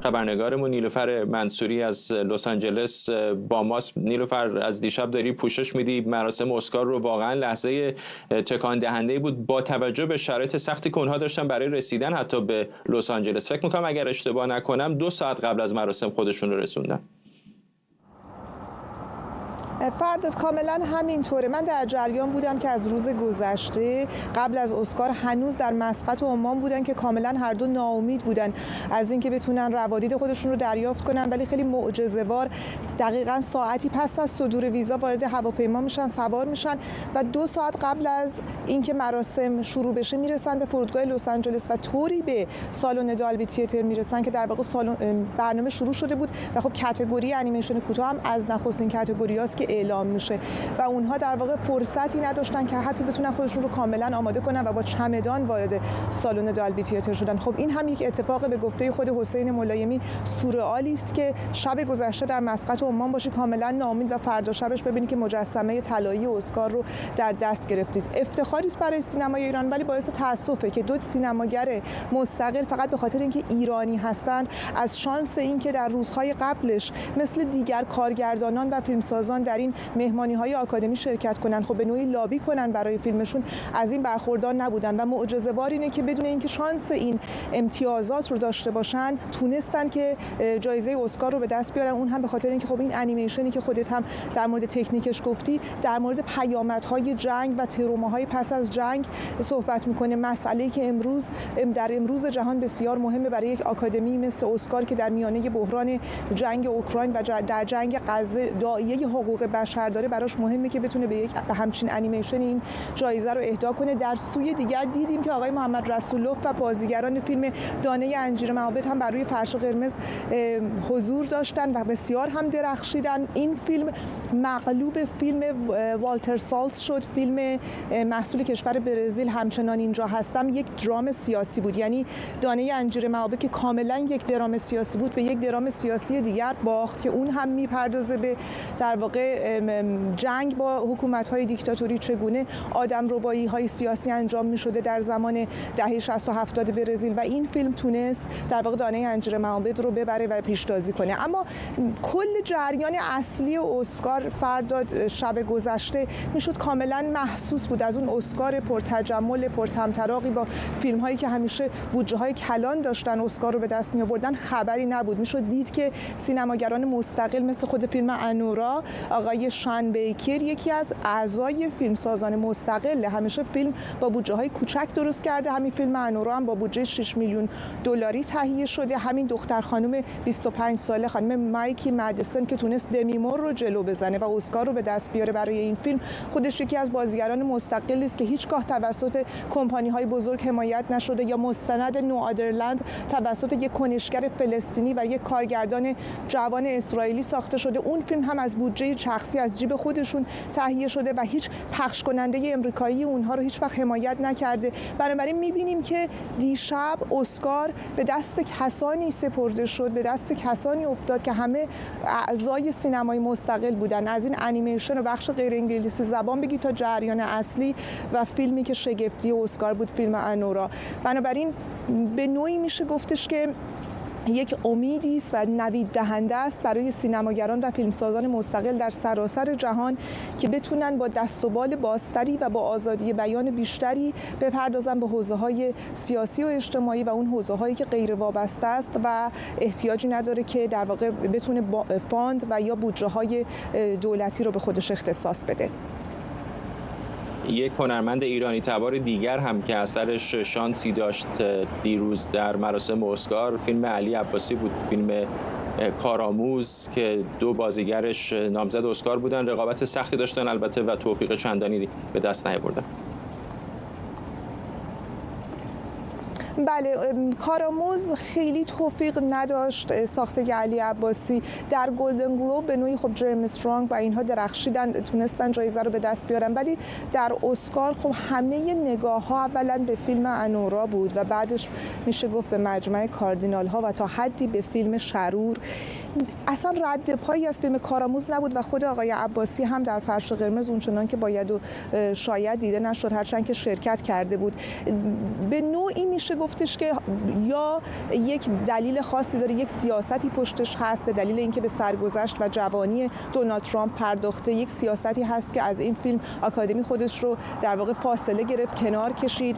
خبرنگارمون نیلوفر منصوری از لس آنجلس با ماست. نیلوفر، از دیشب داری پوشش میدی، مراسم اسکار رو واقعا لحظه تکان دهنده بود با توجه به شرایط سختی که اونها داشتن برای رسیدن حتی به لس آنجلس. فکر میکنم اگر اشتباه نکنم 2 ساعت قبل از مراسم خودشون رو رسوندن.
فرداد کاملا همینطوره. من در جریان بودم که از روز گذشته قبل از اسکار هنوز در مسقط و عمان بودن که کاملا هر دو ناامید بودن از اینکه بتونن روادید خودشون رو دریافت کنن، ولی خیلی معجزه‌وار دقیقاً ساعتی پس از صدور ویزا وارد هواپیما میشن، سوار میشن و 2 ساعت قبل از اینکه مراسم شروع بشه میرسن به فرودگاه لس آنجلس و طوری به سالن دالبی تئاتر میرسن که در واقع برنامه شروع شده بود و خب کاتگوری انیمیشن کوتاه هم از نخستین کاتگوریاست که اعلام میشه و اونها در واقع فرصتی نداشتن که حتی بتونن خودشون رو کاملا آماده کنن و با چمدان وارد سالن دالبی تئاتر شدن. خب این هم یک اتفاق به گفته خود حسین ملایمی سورئالی است که شب گذشته در مسقط و عمان باشی کاملا ناامید و فردا شبش ببینی که مجسمه طلایی اسکار رو در دست گرفتید. افتخاری است برای سینمای ایران، ولی باعث تاسفه که 2 سینماگر مستقل فقط به خاطر اینکه ایرانی هستند از شانس این که در روزهای قبلش مثل دیگر کارگردانان و فیلمسازان در این مهمانی‌های آکادمی شرکت کنن، خب به نوعی لابی کنن برای فیلمشون، از این برخوردار نبودن و معجزه‌وار اینه که بدون اینکه شانس این امتیازات رو داشته باشن تونستن که جایزه اسکار رو به دست بیارن. اون هم به خاطر اینکه خب این انیمیشنی که خودت هم در مورد تکنیکش گفتی در مورد پیامدهای جنگ و تروماهای پس از جنگ صحبت میکنه، مسئله‌ای که امروز جهان بسیار مهمه برای یک آکادمی مثل اسکار که در میانه بحران جنگ اوکراین و در جنگ غزه داعیه حقوق بشر داره، براش مهمه که بتونه به همچین انیمیشن این جایزه رو اهدا کنه. در سوی دیگر دیدیم که آقای محمد رسولوف و بازیگران فیلم دانه انجیر معابد هم بر روی فرش قرمز حضور داشتن و بسیار هم درخشیدن. این فیلم مغلوب فیلم والتر سالز شد، فیلم محصول کشور برزیل همچنان اینجا هستم. یک درام سیاسی بود، یعنی دانه انجیر معابد که کاملا یک درام سیاسی بود به یک درام سیاسی دیگر باخت که اون هم میپردازه به در واقع جنگ با حکومت‌های دیکتاتوری، چگونه آدمربایی‌های سیاسی انجام می‌شده در زمان دهه 60 و 70 برزیل و این فیلم تونست در واقع دانه انجیر معابد رو ببره و پیشتازی کنه. اما کل جریان اصلی اسکار فرداد شب گذشته میشد کاملا محسوس بود. از اون اسکار پرتجمل پرطمطراقی با فیلم‌هایی که همیشه بودجه‌های کلان داشتن اسکار رو به دست می‌آوردن خبری نبود. میشد دید که سینماگران مستقل مثل خود فیلم انورا، آقای شان بیکر یکی از اعضای فیلمسازان مستقل، همیشه فیلم با بودجه‌های کوچک درست کرده. همین فیلم انورا هم با بودجه 6 میلیون دلاری تهیه شده. همین دختر خانم 25 ساله خانم مایکی مدیسن که تونست دمی مور رو جلو بزنه و اسکار رو به دست بیاره برای این فیلم، خودش یکی از بازیگران مستقلی است که هیچگاه توسط کمپانی‌های بزرگ حمایت نشده یا مستند نو آدرلند توسط یک کنشگر فلسطینی و یک کارگردان جوان اسرائیلی ساخته شده. اون فیلم هم از بودجه شخصی از جیب خودشون تهیه شده و هیچ پخش کننده امریکایی اونها رو هیچ وقت حمایت نکرده. بنابراین می‌بینیم که دیشب اسکار به دست کسانی سپرده شد، به دست کسانی افتاد که همه اعضای سینمای مستقل بودن، از این انیمیشن و بخش غیر انگلیسی زبان بگی تا جریان اصلی و فیلمی که شگفتی اسکار بود، فیلم انورا. بنابراین به نوعی میشه گفتش که یک امیدی است و نوید دهنده است برای سینماگران و فیلمسازان مستقل در سراسر جهان که بتونن با دست و بال بازتری و با آزادی بیان بیشتری بپردازن به حوزه‌های سیاسی و اجتماعی و اون حوزه‌هایی که غیر وابسته است و احتیاجی نداره که در واقع بتونه فاند و یا بودجه‌های دولتی رو به خودش اختصاص بده.
یک هنرمند ایرانی تبار دیگر هم که اثرش شانسی داشت دیروز در مراسم اسکار فیلم علی عباسی بود، فیلم کارآموز که 2 بازیگرش نامزد اسکار بودن. رقابت سختی داشتن البته و توفیق چندانی به دست نیاوردن.
بله، کارآموز خیلی توفیق نداشت. ساخته علی عباسی در گلدن گلوب به نوعی خب جرمی استرانگ و اینها درخشیدن، تونستن جایزه رو به دست بیارن، ولی در اسکار خب همه نگاه ها اولا به فیلم انورا بود و بعدش میشه گفت به مجمع کاردینال ها و تا حدی به فیلم شرور. اصلا رد پایی از فیلم کارآموز نبود و خود آقای عباسی هم در فرش قرمز اونچنان که باید و شاید دیده نشد، هرچند که شرکت کرده بود. به نوعی میشه گفتش که یا یک دلیل خاصی داره، یک سیاستی پشتش هست به دلیل اینکه به سرگذشت و جوانی دونالد ترامپ پرداخته، یک سیاستی هست که از این فیلم آکادمی خودش رو در واقع فاصله گرفت، کنار کشید،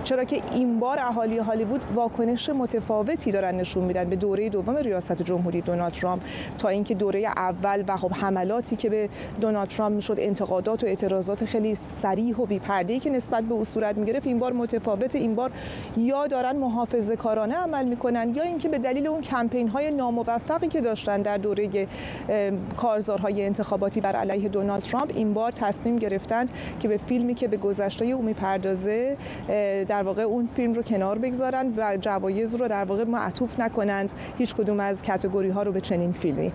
چرا که این بار اهالی هالیوود واکنش متفاوتی دارن نشون میدن به دوره دوم ریاست جمهوری دونالد ترامپ تا اینکه دوره اول و خب حملاتی که به دونالد ترامپ میشد، انتقادات و اعتراضات خیلی صریح و بی‌پرده‌ای که نسبت به او صورت میگرفت، این بار متفاوت. این بار یا دارن محافظه‌کارانه عمل میکنن یا اینکه به دلیل اون کمپین‌های ناموفقی که داشتن در دوره کارزارهای انتخاباتی بر علیه دونالد ترامپ، این بار تصمیم گرفتند که به فیلمی که به گذشته او میپردازه در واقع اون فیلم رو کنار بگذارن و جوایز رو در واقع معطوف نکنند هیچ کدوم از کاتگوری‌ها رو به چنین فیلمی.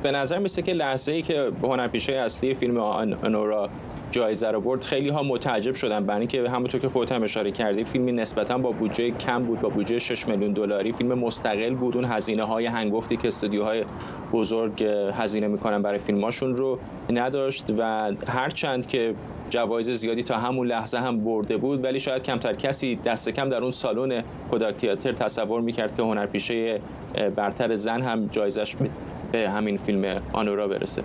به نظر میسه که لحظه‌ای که هنرپیشه اصلی فیلم آنورا جایزه رو برد خیلی ها متعجب شدن، برای اینکه همونطور که خودت هم اشاره کردی فیلمی نسبتاً با بودجه کم بود، با بودجه 6 میلیون دلاری، فیلم مستقل بود، اون هزینه‌های هنگفتی که استودیوهای بزرگ هزینه میکنن برای فیلماشون رو نداشت و هرچند که جوایز زیادی تا همون لحظه هم برده بود، ولی شاید کمتر کسی دست کم در اون سالن کوداک تئاتر تصور میکرد که هنرپیشه برتر زن هم جایزش به همین فیلم آنورا برسه.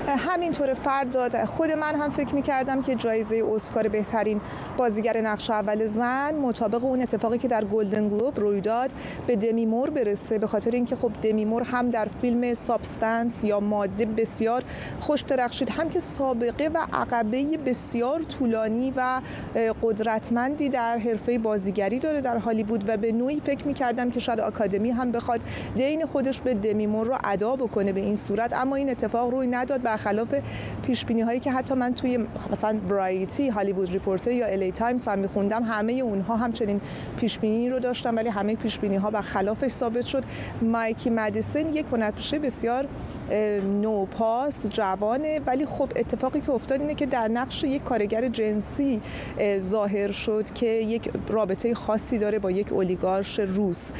همینطور فرداد. خود من هم فکر می‌کردم که جایزه اسکار بهترین بازیگر نقش اول زن مطابق اون اتفاقی که در گلدن گلوب روی داد به دمی مور برسه، به خاطر اینکه خب دمی مور هم در فیلم سابستنس یا ماده بسیار خوش درخشید، هم که سابقه و عقبه بسیار طولانی و قدرتمندی در حرفه بازیگری داره در هالیوود و به نوعی فکر می‌کردم که شاید آکادمی هم بخواد دین خودش به دمی مور رو ادا بکنه به این صورت، اما این اتفاق روی نداد. برخلاف پیشبینی هایی که حتی من توی مثلا ورایتی، هالیوود ریپورتر یا الی تایمز هم می‌خوندم، همه اونها هم چنین پیشبینی رو داشتن ولی همه پیشبینی ها برخلافش ثابت شد. مایکی مدیسن یک هنرپیشه بسیار نوپاس، جوانه، ولی خب اتفاقی که افتاد اینه که در نقش یک کارگر جنسی ظاهر شد که یک رابطه خاصی داره با یک اولیگارش روس.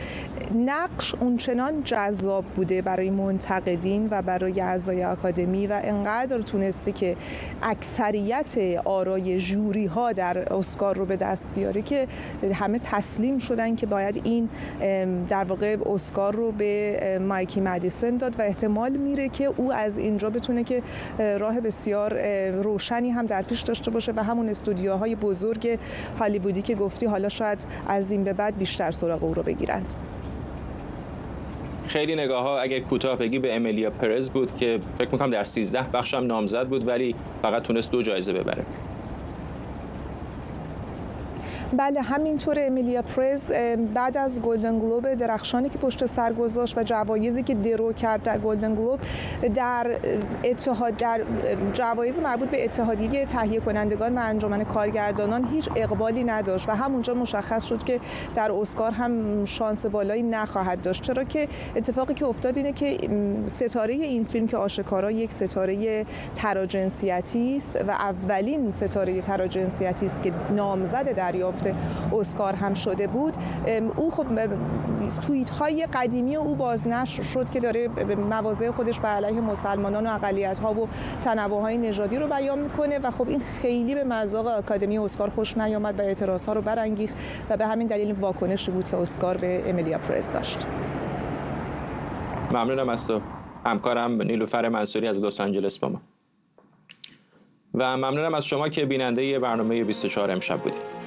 نقش اونچنان جذاب بوده برای منتقدین و برای اعضای آکادمی و انقدر تونسته که اکثریت آرای ژوری ها در اسکار رو به دست بیاره که همه تسلیم شدن که باید این در واقع اسکار رو به مایکی مدیسن داد و احتمال میره که او از اینجا بتونه که راه بسیار روشنی هم در پیش داشته باشه و همون استودیوهای بزرگ هالیوودی که گفتی حالا شاید از این به بعد بیشتر سراغ او رو بگیرند.
خیلی نگاه ها اگر کوتاه بگی به امیلیا پرز بود که فکر میکنم در 13 بخش هم نامزد بود ولی فقط تونست 2 جایزه ببره.
بله همینطور. امیلیا پرز بعد از گلدن گلوب درخشانی که پشت سر گذاشت و جوایزی که درو کرد در گلدن گلوب، در جوایز مربوط به اتحادیه تهیه کنندگان و انجمن کارگردانان هیچ اقبالی نداشت و همونجا مشخص شد که در اسکار هم شانس بالایی نخواهد داشت، چرا که اتفاقی که افتاد اینه که ستاره این فیلم که آشکارا یک ستاره تراجنسیتی است و اولین ستاره تراجنسیتی است که نامزد دریافت دریافت اسکار هم شده بود. او خب توییت های قدیمی او بازنشر شد که داره مواضع خودش بر علیه مسلمانان و اقلیت ها و تنوع های نژادی رو بیان میکنه و خب این خیلی به مذاق آکادمی اسکار خوش نیامد و اعتراض ها رو برانگیخت و به همین دلیل واکنشی بود که اسکار به امیلیا پرز داشت.
ممنونم از تو. همکارم نیلوفر منصوری از لس آنجلس با ما. و ممنونم از شما که بیننده برنامه 24 امشب بودید.